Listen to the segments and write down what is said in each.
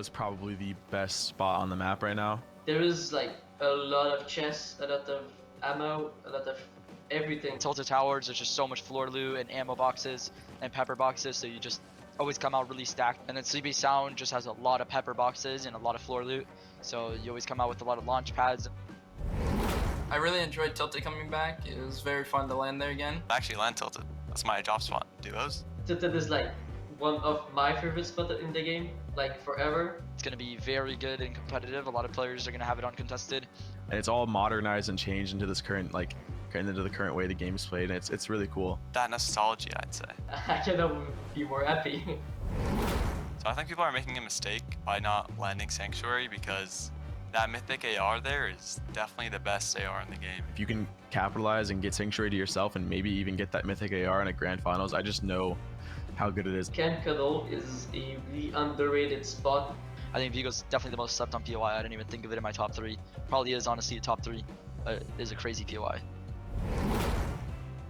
is probably the best spot on the map right now. There is like a lot of chests, a lot of ammo, a lot of everything. Tilted Towers, there's just so much floor loot and ammo boxes and pepper boxes, so you just always come out really stacked. And then CB Sound just has a lot of pepper boxes and a lot of floor loot, so you always come out with a lot of launch pads. I really enjoyed Tilted coming back. It was very fun to land there again. I actually land Tilted. That's my drop spot. Duos. Tilted is like one of my favorite spots in the game, like forever. It's going to be very good and competitive. A lot of players are going to have it uncontested. And it's all modernized and changed into this current, like, into the current way the game's played, and it's really cool. That nostalgia, I'd say. I cannot be more happy. So I think people are making a mistake by not landing Sanctuary, because that Mythic AR there is definitely the best AR in the game. If you can capitalize and get Sanctuary to yourself and maybe even get that Mythic AR in a Grand Finals, I just know how good it is. Camp Cuddle is a really underrated spot. I think Vigo's definitely the most slept on POI. I didn't even think of it in my top 3. Probably is honestly a top 3. Is a crazy POI.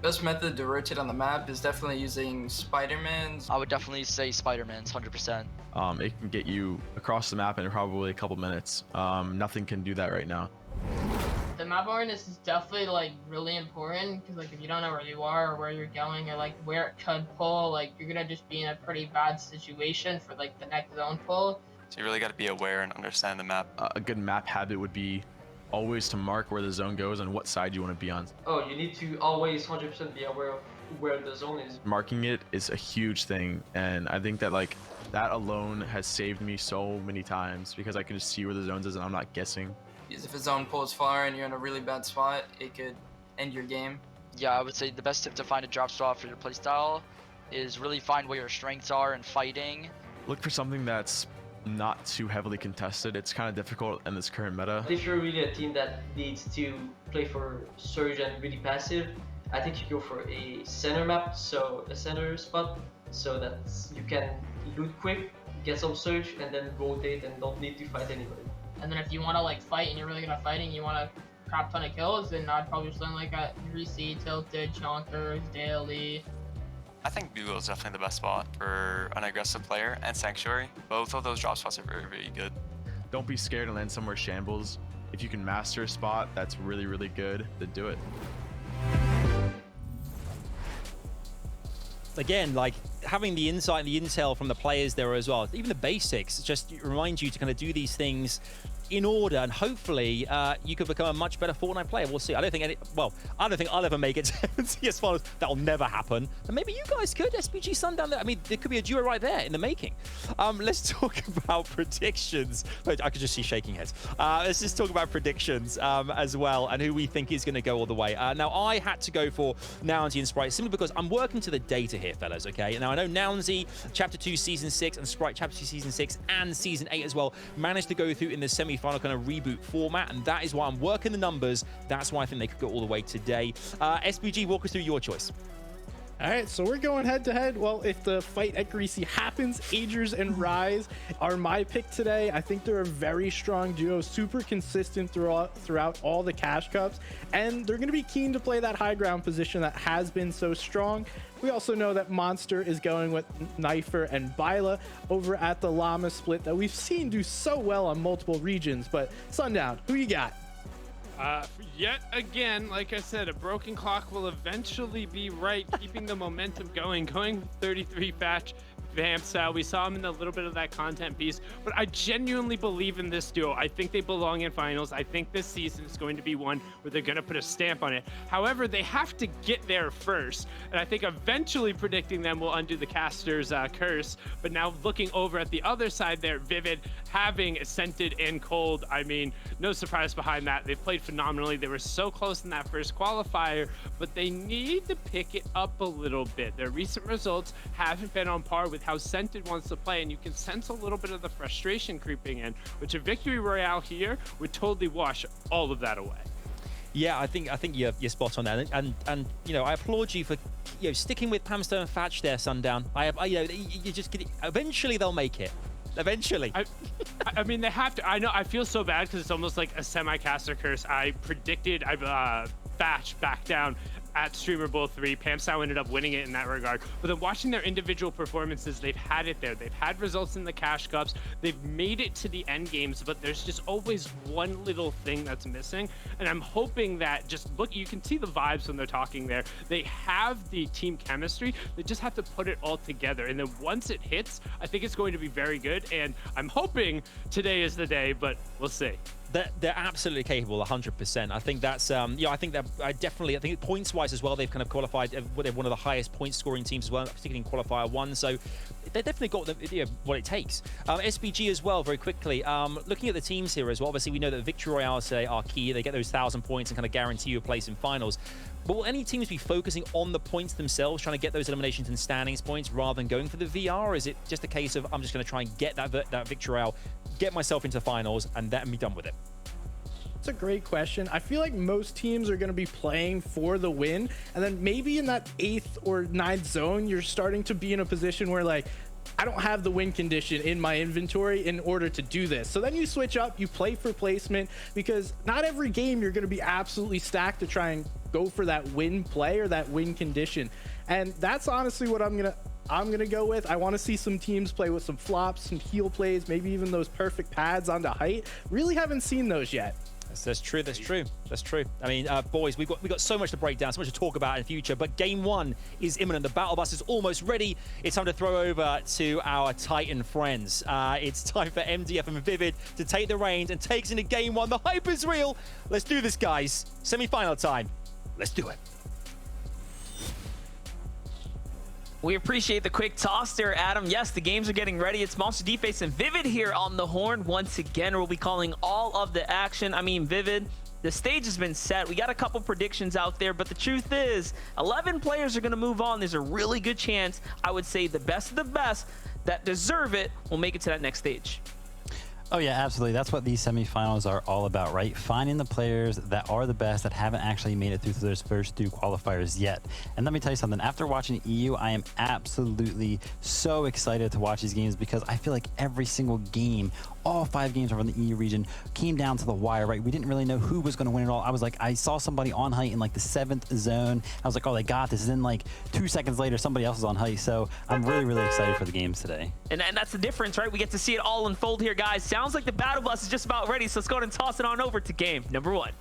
Best method to rotate on the map is definitely using Spider-Man's. I would definitely say Spider-Man's 100%. It can get you across the map in probably a couple minutes. Nothing can do that right now. The map awareness is definitely like really important, because like if you don't know where you are or where you're going or like where it could pull, like you're gonna just be in a pretty bad situation for like the next zone pull. So you really got to be aware and understand the map. A good map habit would be always to mark where the zone goes and what side you want to be on. Oh, you need to always 100% be aware of where the zone is. Marking it is a huge thing, and I think that like that alone has saved me so many times, because I can just see where the zones is and I'm not guessing. Because if a zone pulls far and you're in a really bad spot, it could end your game. Yeah, I would say the best tip to find a drop spot for your playstyle is really find where your strengths are in fighting. Look for something that's not too heavily contested. It's kind of difficult in this current meta. If you're really a team that needs to play for Surge and really passive, I think you go for a center map, so a center spot, so that you can loot quick, get some Surge, and then rotate and don't need to fight anybody. And then if you want to like fight and you're really gonna fight and you want a crap ton of kills, then I'd probably just land like a 3C, Tilted, Chonkers, Daily. I think Google is definitely the best spot for an aggressive player, and Sanctuary. Both of those drop spots are very, very good. Don't be scared to land somewhere shambles. If you can master a spot that's really, really good, then do it. Again, like having the insight and the intel from the players there as well, even the basics, just remind you to kind of do these things in order, and hopefully you could become a much better Fortnite player. We'll see. I don't think I'll ever make it to CS Finals. That'll never happen. And maybe you guys could. SPG Sundown. I mean, there could be a duo right there in the making. Let's talk about predictions. I could just see shaking heads. Let's just talk about predictions as well, and who we think is going to go all the way. Now, I had to go for Nounsy and Sprite simply because I'm working to the data here, fellas. Okay. Now I know Nounsy Chapter 2 Season 6 and Sprite Chapter 2 Season 6 and Season 8 as well managed to go through in the semi-final kind of reboot format, and that is why I'm working the numbers. That's why I think they could go all the way today. SPG, walk us through your choice. All right, so we're going head to head. Well, if the fight at Greasy happens, Agers and Rise are my pick today. I think they're a very strong duo, super consistent throughout all the cash cups, and they're going to be keen to play that high ground position that has been so strong. We also know that Monster is going with Knifer and Byla over at the Llama split that we've seen do so well on multiple regions. But Sundown, who you got? Yet again, like I said, a broken clock will eventually be right, keeping the momentum going 33 Thatch. Vamp style. We saw him in a little bit of that content piece, but I genuinely believe in this duo. I think they belong in finals. I think this season is going to be one where they're going to put a stamp on it. However, they have to get there first, and I think eventually predicting them will undo the caster's curse. But now looking over at the other side there, Vivid having Scented and Cold, I mean, no surprise behind that. They've played phenomenally. They were so close in that first qualifier, but they need to pick it up a little bit. Their recent results haven't been on par with how Scented wants to play, and you can sense a little bit of the frustration creeping in, which a victory royale here would totally wash all of that away. Yeah, I think you're spot on there, and you know, I applaud you for sticking with Pamstone and Thatch there, Sundown. You just eventually they'll make it. Eventually. I mean, they have to. I know. I feel so bad because it's almost like a semi-caster curse. I predicted Thatch back down at Streamer Bowl 3. PamSow ended up winning it in that regard. But then watching their individual performances, they've had it there. They've had results in the Cash Cups. They've made it to the end games, but there's just always one little thing that's missing. And I'm hoping that just look, you can see the vibes when they're talking there. They have the team chemistry. They just have to put it all together. And then once it hits, I think it's going to be very good. And I'm hoping today is the day, but we'll see. They're absolutely capable, 100%. I think that's, I think that I think points-wise as well, they've kind of qualified. They're one of the highest point-scoring teams as well, particularly in Qualifier 1. So they definitely got what it takes. SBG as well, very quickly. Looking at the teams here as well, obviously we know that Victory Royale today are key. They get those 1,000 points and kind of guarantee you a place in finals. But will any teams be focusing on the points themselves, trying to get those eliminations and standings points rather than going for the VR? Or is it just a case of I'm just going to try and get that Victory Royale, get myself into the finals, and then be done with it? That's a great question. I feel like most teams are going to be playing for the win, and then maybe in that 8th or 9th zone, you're starting to be in a position where like, I don't have the win condition in my inventory in order to do this. So then you switch up, you play for placement, because not every game you're going to be absolutely stacked to try and go for that win play or that win condition. And that's honestly what I'm gonna go with. I want to see some teams play with some flops, some heal plays, maybe even those perfect pads onto height. Really haven't seen those yet. That's true. That's true. I mean, boys, we've got so much to break down, so much to talk about in the future. But game 1 is imminent. The battle bus is almost ready. It's time to throw over to our Titan friends. It's time for MDF and Vivid to take the reins and takes into game 1. The hype is real. Let's do this, guys. Semi-final time. Let's do it. We appreciate the quick toss there, Adam. Yes, the games are getting ready. It's Monster D-Face and Vivid here on the horn. Once again, we'll be calling all of the action. I mean, Vivid, the stage has been set. We got a couple predictions out there, but the truth is 11 players are going to move on. There's a really good chance, I would say the best of the best that deserve it will make it to that next stage. Oh yeah, absolutely. That's what these semifinals are all about, right? Finding the players that are the best that haven't actually made it through those first 2 qualifiers yet. And let me tell you something, after watching EU, I am absolutely so excited to watch these games because I feel like every single game, all 5 games over in the EU region came down to the wire, right? We didn't really know who was going to win it all. I was like, I saw somebody on height in like the 7th zone. I was like, oh, they got this. And then like 2 seconds later, somebody else is on height. So I'm really, really excited for the games today. And that's the difference, right? We get to see it all unfold here, guys. Sounds like the battle bus is just about ready. So let's go ahead and toss it on over to game number 1.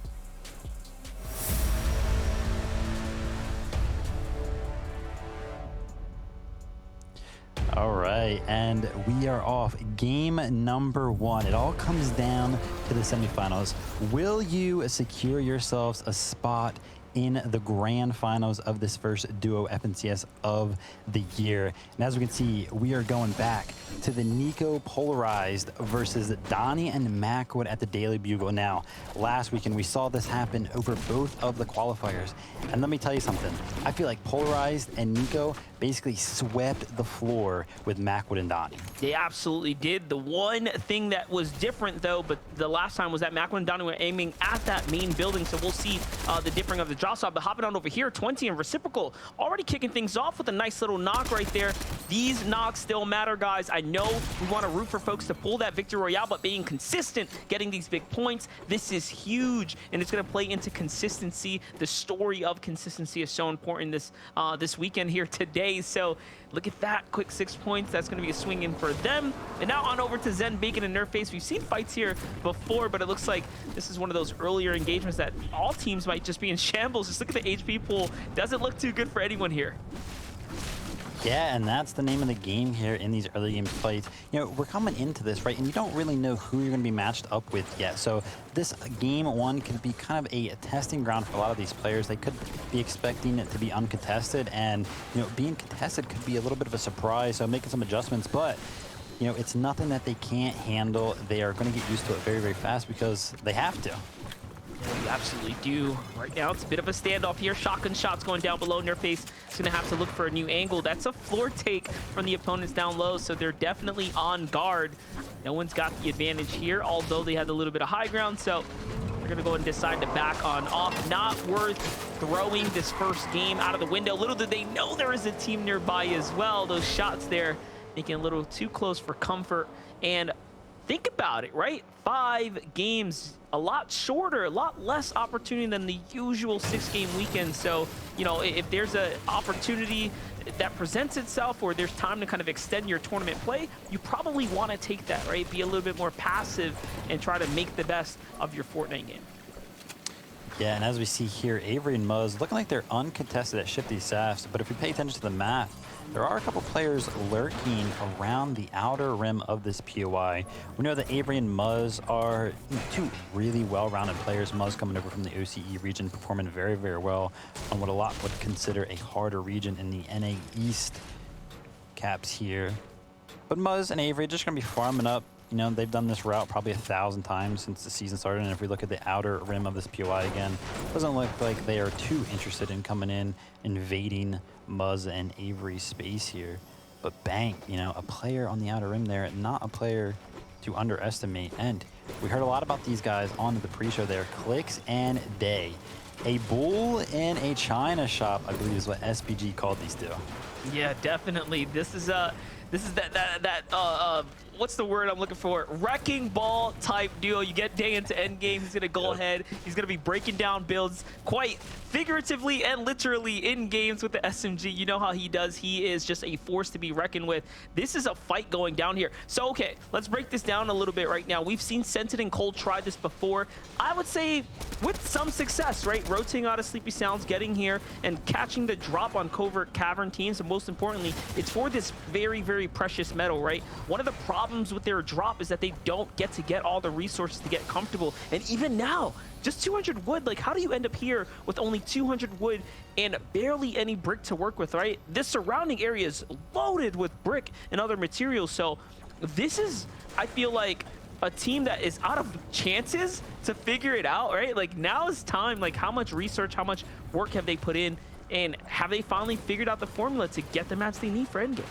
All right, and we are off. Game number 1. It all comes down to the semifinals. Will you secure yourselves a spot in the grand finals of this first duo FNCS of the year? And as we can see, we are going back to the NiKo Polarized versus Donnie and Macwood at the Daily Bugle. Now, last weekend we saw this happen over both of the qualifiers. And let me tell you something. I feel like Polarized and NiKo basically swept the floor with Macwood and Donnie. They absolutely did. The one thing that was different though, but the last time was that Macwood and Donnie were aiming at that main building. So we'll see the differing of the draw stop. But hopping on over here, 20 and Reciprocal already kicking things off with a nice little knock right there. These knocks still matter, guys. I know we want to root for folks to pull that Victory Royale, but being consistent, getting these big points, this is huge, and it's going to play into consistency. The story of consistency is so important this weekend here today. So look at that, quick 6 points. That's going to be a swing in for them. And now on over to Zen, Bacon, and Nerfface. We've seen fights here before, but it looks like this is one of those earlier engagements that all teams might just be in shambles. Just look at the HP pool. Doesn't look too good for anyone here. Yeah, and that's the name of the game here in these early game fights. You know, we're coming into this, right, and you don't really know who you're going to be matched up with yet. So this game 1 could be kind of a testing ground for a lot of these players. They could be expecting it to be uncontested, and, you know, being contested could be a little bit of a surprise, so making some adjustments. But, you know, it's nothing that they can't handle. They are going to get used to it very, very fast because they have to. You absolutely do. Right now, it's a bit of a standoff here. Shotgun shots going down below. Nerfface is going to have to look for a new angle. That's a floor take from the opponents down low, so they're definitely on guard. No one's got the advantage here, although they had a little bit of high ground, so they're going to go and decide to back on off. Not worth throwing this first game out of the window. Little did they know there is a team nearby as well. Those shots there making it a little too close for comfort. And think about it, right? 5 games, a lot shorter, a lot less opportunity than the usual 6-game weekend. So, you know, if there's an opportunity that presents itself or there's time to kind of extend your tournament play, you probably want to take that, right? Be a little bit more passive and try to make the best of your Fortnite game. Yeah, and as we see here, Avery and Muzz looking like they're uncontested at Shifty Safs, but if we pay attention to the math, there are a couple players lurking around the outer rim of this POI. We know that Avery and Muzz are two really well-rounded players. Muzz coming over from the OCE region, performing very, very well on what a lot would consider a harder region in the NA East caps here. But Muzz and Avery just going to be farming up. You know, they've done this route probably 1,000 times since the season started, and if we look at the outer rim of this POI again, it doesn't look like they are too interested in coming in, invading Muzz and Avery's space here. But Bank, you know, a player on the outer rim there, not a player to underestimate. And we heard a lot about these guys on the pre-show there. Clicks and Day. A bull in a china shop, I believe is what SPG called these two. Yeah, definitely. This is that what's the word I'm looking for? Wrecking ball type duo. You get Day into end game. He's gonna go ahead. He's gonna be breaking down builds quite figuratively and literally in games with the SMG. You know how he does. He is just a force to be reckoned with. This is a fight going down here. So okay, let's break this down a little bit right now. We've seen Scented and Cold try this before. I would say with some success, right? Rotating out of Sleepy Sounds, getting here and catching the drop on Covert Cavern teams. And most importantly, it's for this very, very precious metal, right? One of the problems with their drop is that they don't get all the resources to get comfortable. And even now, just 200 wood, like how do you end up here with only 200 wood and barely any brick to work with, right? This surrounding area is loaded with brick and other materials. So this is, I feel like, a team that is out of chances to figure it out, right? Like now is time, like how much research, how much work have they put in, and have they finally figured out the formula to get the match they need for endgame?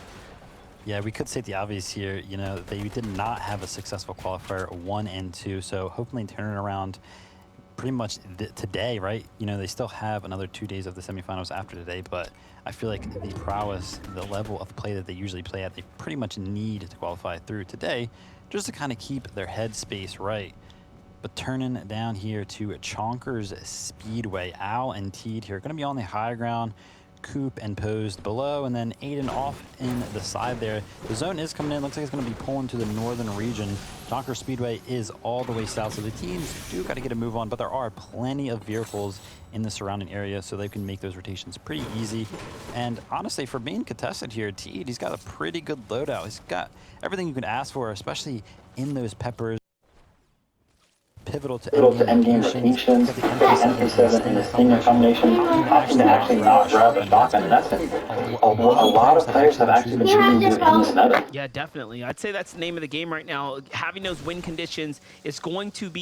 Yeah, we could state the obvious here. You know, they did not have a successful qualifier 1 and 2, so hopefully turn it around pretty much today, right? You know, they still have another 2 days of the semifinals after today, but I feel like the prowess, the level of play that they usually play at, they pretty much need to qualify through today just to kind of keep their headspace right. But turning down here to Chonkers Speedway, Al and Teed here, going to be on the high ground. Coop and posed below, and then Aiden off in the side there. The zone is coming in. Looks like it's going to be pulling to the northern region. Chonkers Speedway is all the way south, so the teams do got to get a move on, but there are plenty of vehicles in the surrounding area, so they can make those rotations pretty easy. And honestly, for being contested here, Teed, he's got a pretty good loadout. He's got everything you can ask for, especially in those peppers. Pivotal to endgame rotations, the MP7 and the Stinger combination, option to actually not grab a shotgun. That's been a lot of players have actually been choosing to in this meta. Yeah, definitely. I'd say that's the name of the game right now. Having those win conditions is going to be